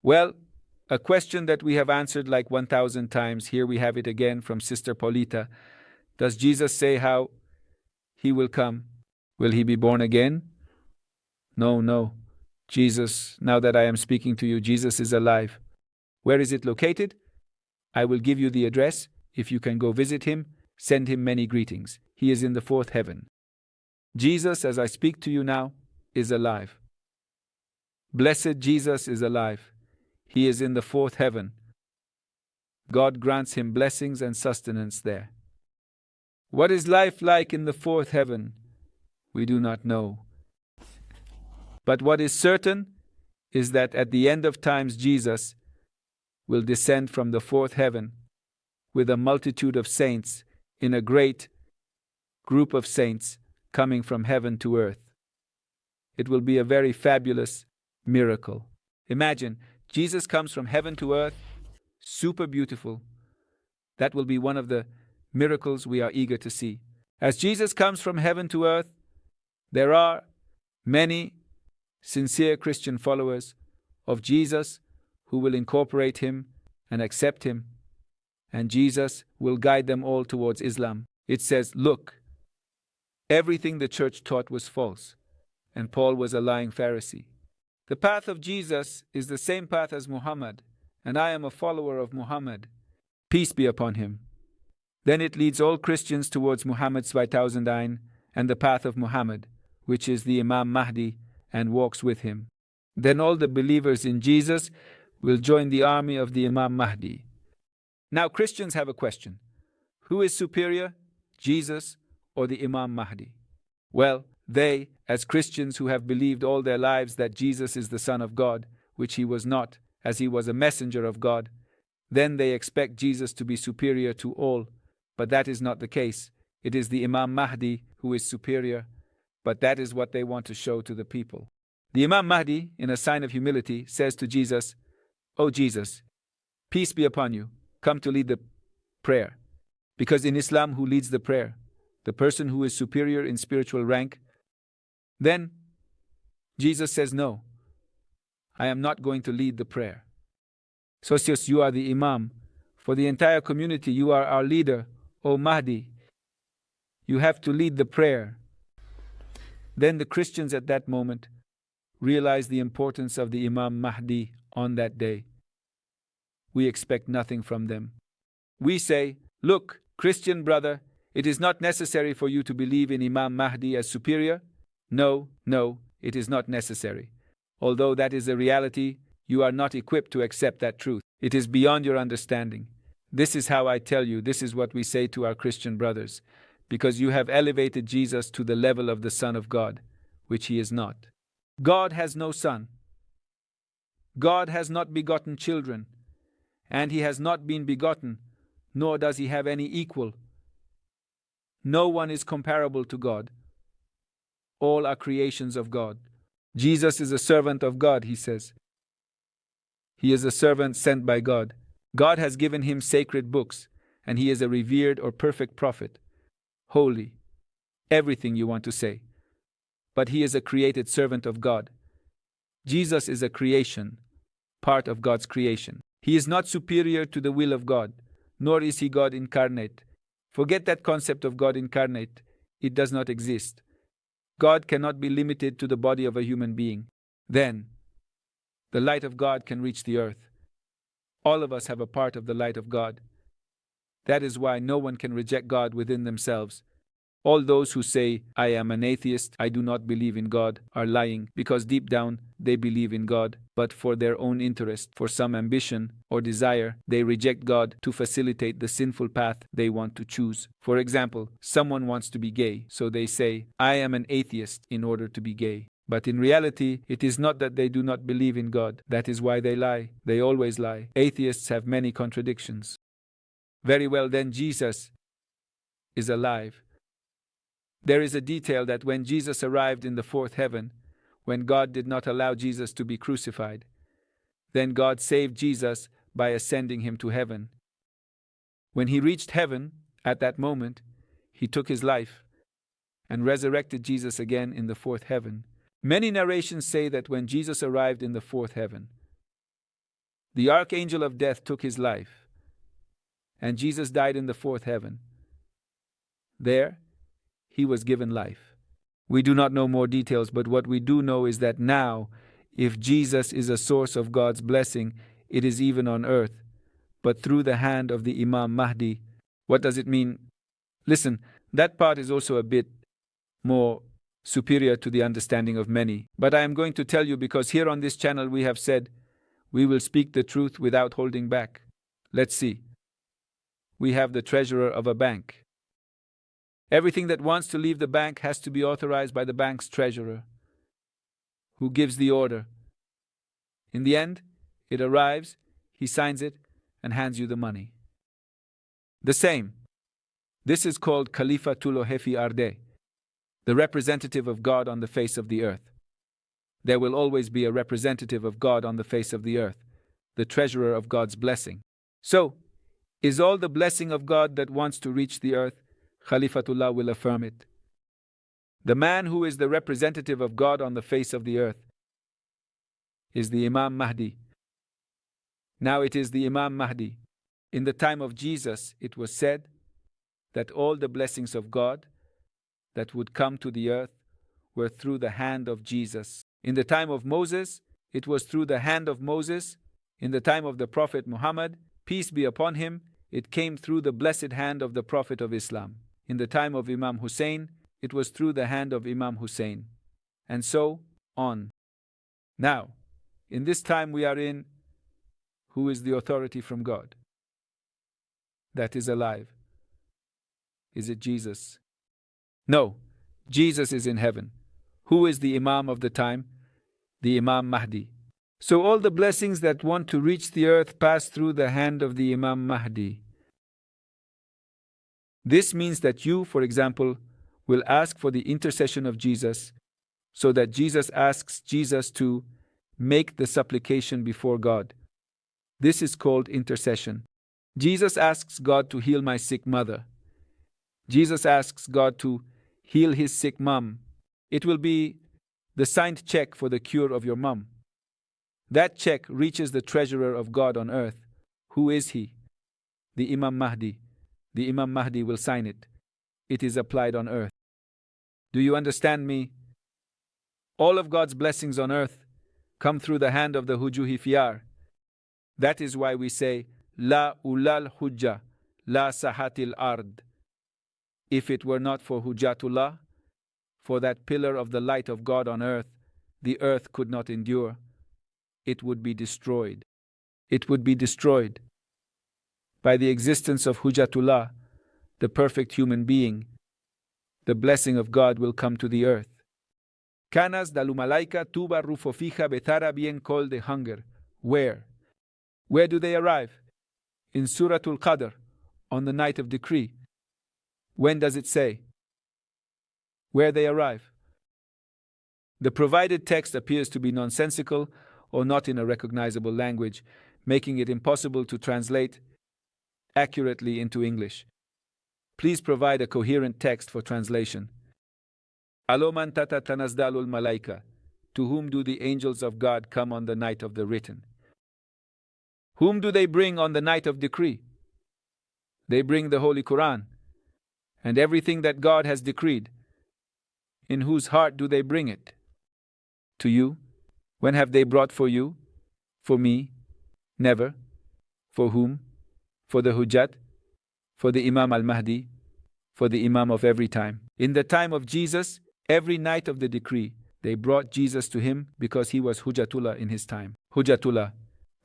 Well, a question that we have answered like 1,000 times. Here we have it again from Sister Paulita. Does Jesus say how he will come? Will he be born again? No, no. Jesus, now that I am speaking to you, Jesus is alive. Where is it located? I will give you the address. If you can go visit him, send him many greetings. He is in the fourth heaven. Jesus, as I speak to you now, is alive. Blessed Jesus is alive. He is in the fourth heaven. God grants him blessings and sustenance there. What is life like in the fourth heaven? We do not know. But what is certain is that at the end of times Jesus will descend from the fourth heaven with a multitude of saints in a great group of saints coming from heaven to earth. It will be a very fabulous miracle. Imagine, Jesus comes from heaven to earth, super beautiful. That will be one of the miracles we are eager to see. As Jesus comes from heaven to earth, there are many sincere Christian followers of Jesus who will incorporate him and accept him, and Jesus will guide them all towards Islam. It says, look, everything the church taught was false, and Paul was a lying Pharisee. The path of Jesus is the same path as Muhammad, and I am a follower of Muhammad. Peace be upon him. Then it leads all Christians towards Muhammad's 2000 Ain and the path of Muhammad, which is the Imam Mahdi, and walks with him. Then all the believers in Jesus will join the army of the Imam Mahdi. Now Christians have a question. Who is superior, Jesus or the Imam Mahdi? Well, they, as Christians who have believed all their lives that Jesus is the Son of God, which he was not, as he was a messenger of God, then they expect Jesus to be superior to all, but that is not the case. It is the Imam Mahdi who is superior, but that is what they want to show to the people. The Imam Mahdi, in a sign of humility, says to Jesus, "O Jesus, peace be upon you, come to lead the prayer." Because in Islam, who leads the prayer? The person who is superior in spiritual rank. Then Jesus says, "No, I am not going to lead the prayer." So since you are the Imam, for the entire community, you are our leader, O Mahdi. You have to lead the prayer. Then the Christians at that moment realize the importance of the Imam Mahdi on that day. We expect nothing from them. We say, look, Christian brother, it is not necessary for you to believe in Imam Mahdi as superior. No, it is not necessary. Although that is a reality, you are not equipped to accept that truth. It is beyond your understanding. This is how I tell you, this is what we say to our Christian brothers, because you have elevated Jesus to the level of the Son of God, which he is not. God has no son. God has not begotten children, and he has not been begotten, nor does he have any equal. No one is comparable to God. All are creations of God. Jesus is a servant of God, he says. He is a servant sent by God. God has given him sacred books, and he is a revered or perfect prophet. Holy. Everything you want to say. But he is a created servant of God. Jesus is a creation, part of God's creation. He is not superior to the will of God, nor is he God incarnate. Forget that concept of God incarnate. It does not exist. God cannot be limited to the body of a human being. Then, the light of God can reach the earth. All of us have a part of the light of God. That is why no one can reject God within themselves. All those who say, I am an atheist, I do not believe in God, are lying, because deep down they believe in God, but for their own interest, for some ambition or desire, they reject God to facilitate the sinful path they want to choose. For example, someone wants to be gay, so they say, I am an atheist in order to be gay. But in reality, it is not that they do not believe in God. That is why they lie. They always lie. Atheists have many contradictions. Very well, then Jesus is alive. There is a detail that when Jesus arrived in the fourth heaven, when God did not allow Jesus to be crucified, then God saved Jesus by ascending him to heaven. When he reached heaven, at that moment, he took his life and resurrected Jesus again in the fourth heaven. Many narrations say that when Jesus arrived in the fourth heaven, The archangel of death took his life, and Jesus died in the fourth heaven. There, he was given life. We do not know more details, but what we do know is that now, if Jesus is a source of God's blessing, it is even on earth, but through the hand of the Imam Mahdi. What does it mean? Listen, that part is also a bit more superior to the understanding of many. But I am going to tell you because here on this channel we have said we will speak the truth without holding back. Let's see. We have the treasurer of a bank. Everything that wants to leave the bank has to be authorized by the bank's treasurer, who gives the order. In the end, it arrives, he signs it, and hands you the money. The same. This is called Khalifatul Hefi Arde, the representative of God on the face of the earth. There will always be a representative of God on the face of the earth, the treasurer of God's blessing. So, is all the blessing of God that wants to reach the earth? Khalifatullah will affirm it. The man who is the representative of God on the face of the earth is the Imam Mahdi. Now it is the Imam Mahdi. In the time of Jesus, it was said that all the blessings of God that would come to the earth were through the hand of Jesus. In the time of Moses, it was through the hand of Moses. In the time of the Prophet Muhammad, peace be upon him, it came through the blessed hand of the Prophet of Islam. In the time of Imam Hussein, it was through the hand of Imam Hussein. And so on. Now, in this time we are in, who is the authority from God that is alive? Is it Jesus? No, Jesus is in heaven. Who is the Imam of the time? The Imam Mahdi. So all the blessings that want to reach the earth pass through the hand of the Imam Mahdi. This means that you, for example, will ask for the intercession of Jesus, so that Jesus asks Jesus to make the supplication before God. This is called intercession. Jesus asks God to heal my sick mother. Jesus asks God to heal his sick mom. It will be the signed check for the cure of your mom. That check reaches the treasurer of God on earth. Who is he? The Imam Mahdi. The Imam Mahdi will sign it. It is applied on earth. Do you understand me? All of God's blessings on earth come through the hand of the Hujuhi Fiyar. That is why we say, La ulal hujja, la sahatil ard. If it were not for Hujjatullah, for that pillar of the light of God on earth, the earth could not endure. It would be destroyed. It would be destroyed. By the existence of Hujjatullah, the perfect human being, the blessing of God will come to the earth. Canas dalumalaika tuba rufofija betara bien col de hunger. Where? Where do they arrive? In Suratul Qadr, on the night of decree. When does it say? Where they arrive? The provided text appears to be nonsensical or not in a recognizable language, making it impossible to translate accurately into English. Please provide a coherent text for translation. Aloman tata tanazdalul malaika. To whom do the angels of God come on the night of the written? Whom do they bring on the night of decree? They bring the Holy Quran and everything that God has decreed. In whose heart do they bring it? To you? When have they brought for you? For me? Never. For whom? For the Hujjat? For the Imam al-Mahdi? For the Imam of every time. In the time of Jesus, every night of the decree, they brought Jesus to him because he was Hujjatullah in his time. Hujjatullah.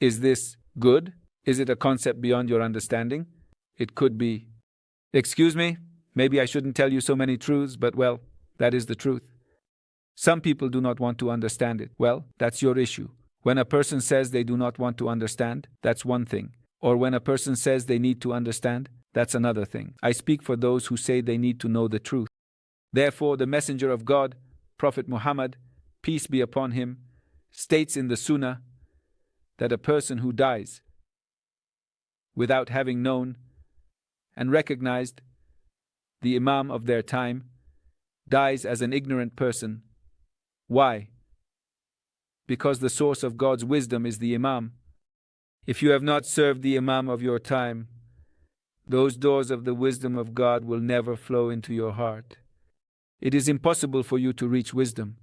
Is this good? Is it a concept beyond your understanding? It could be. Excuse me? Maybe I shouldn't tell you so many truths, but well, that is the truth. Some people do not want to understand it. Well, that's your issue. When a person says they do not want to understand, that's one thing. Or when a person says they need to understand, that's another thing. I speak for those who say they need to know the truth. Therefore, the Messenger of God, Prophet Muhammad, peace be upon him, states in the Sunnah that a person who dies without having known and recognized the Imam of their time dies as an ignorant person. Why? Because the source of God's wisdom is the Imam. If you have not served the Imam of your time, those doors of the wisdom of God will never flow into your heart. It is impossible for you to reach wisdom.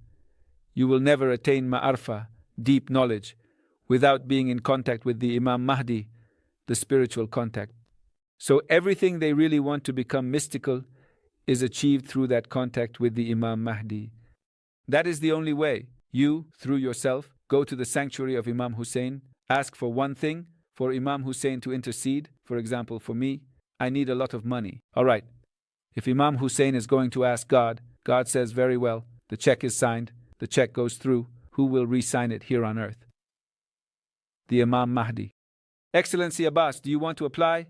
You will never attain ma'arfa, deep knowledge, without being in contact with the Imam Mahdi, the spiritual contact. So everything they really want to become mystical is achieved through that contact with the Imam Mahdi. That is the only way. You, through yourself, go to the sanctuary of Imam Hussein, ask for one thing, for Imam Hussein to intercede. For example, for me, I need a lot of money. All right. If Imam Hussein is going to ask God, God says, very well, the check is signed, the check goes through, who will re-sign it here on earth? The Imam Mahdi. Excellency Abbas, do you want to apply?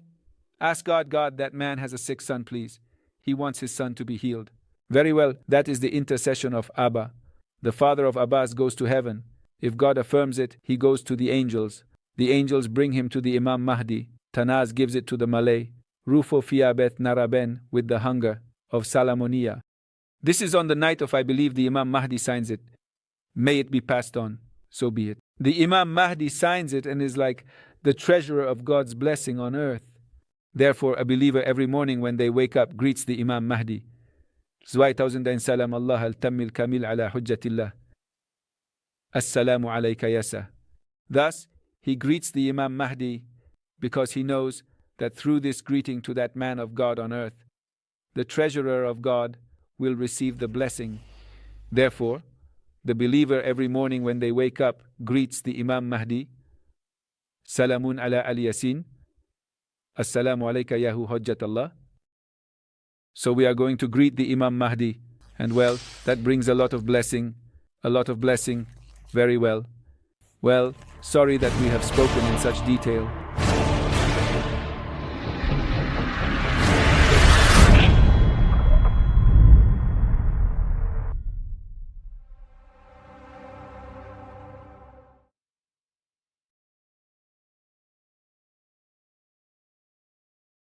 Ask God, God, that man has a sick son, please. He wants his son to be healed. Very well, that is the intercession of Abba. The father of Abbas goes to heaven. If God affirms it, he goes to the angels. The angels bring him to the Imam Mahdi. Tanaz gives it to the Malay. Rufo fiabeth naraben, with the hunger of Salamonia. This is on the night of, I believe, the Imam Mahdi signs it. May it be passed on. So be it. The Imam Mahdi signs it and is like the treasurer of God's blessing on earth. Therefore, a believer every morning when they wake up greets the Imam Mahdi. Salam Allah al-tammil kamil ala hujjatillah. Assalamu alayka yasa. Thus, he greets the Imam Mahdi because he knows that through this greeting to that man of God on earth, the treasurer of God will receive the blessing. Therefore, the believer every morning when they wake up greets the Imam Mahdi. Salamun ala al-Yasin. Assalamu alayka yahu hujjatallah. So we are going to greet the Imam Mahdi. And well, that brings a lot of blessing. Very well. Well, sorry that we have spoken in such detail.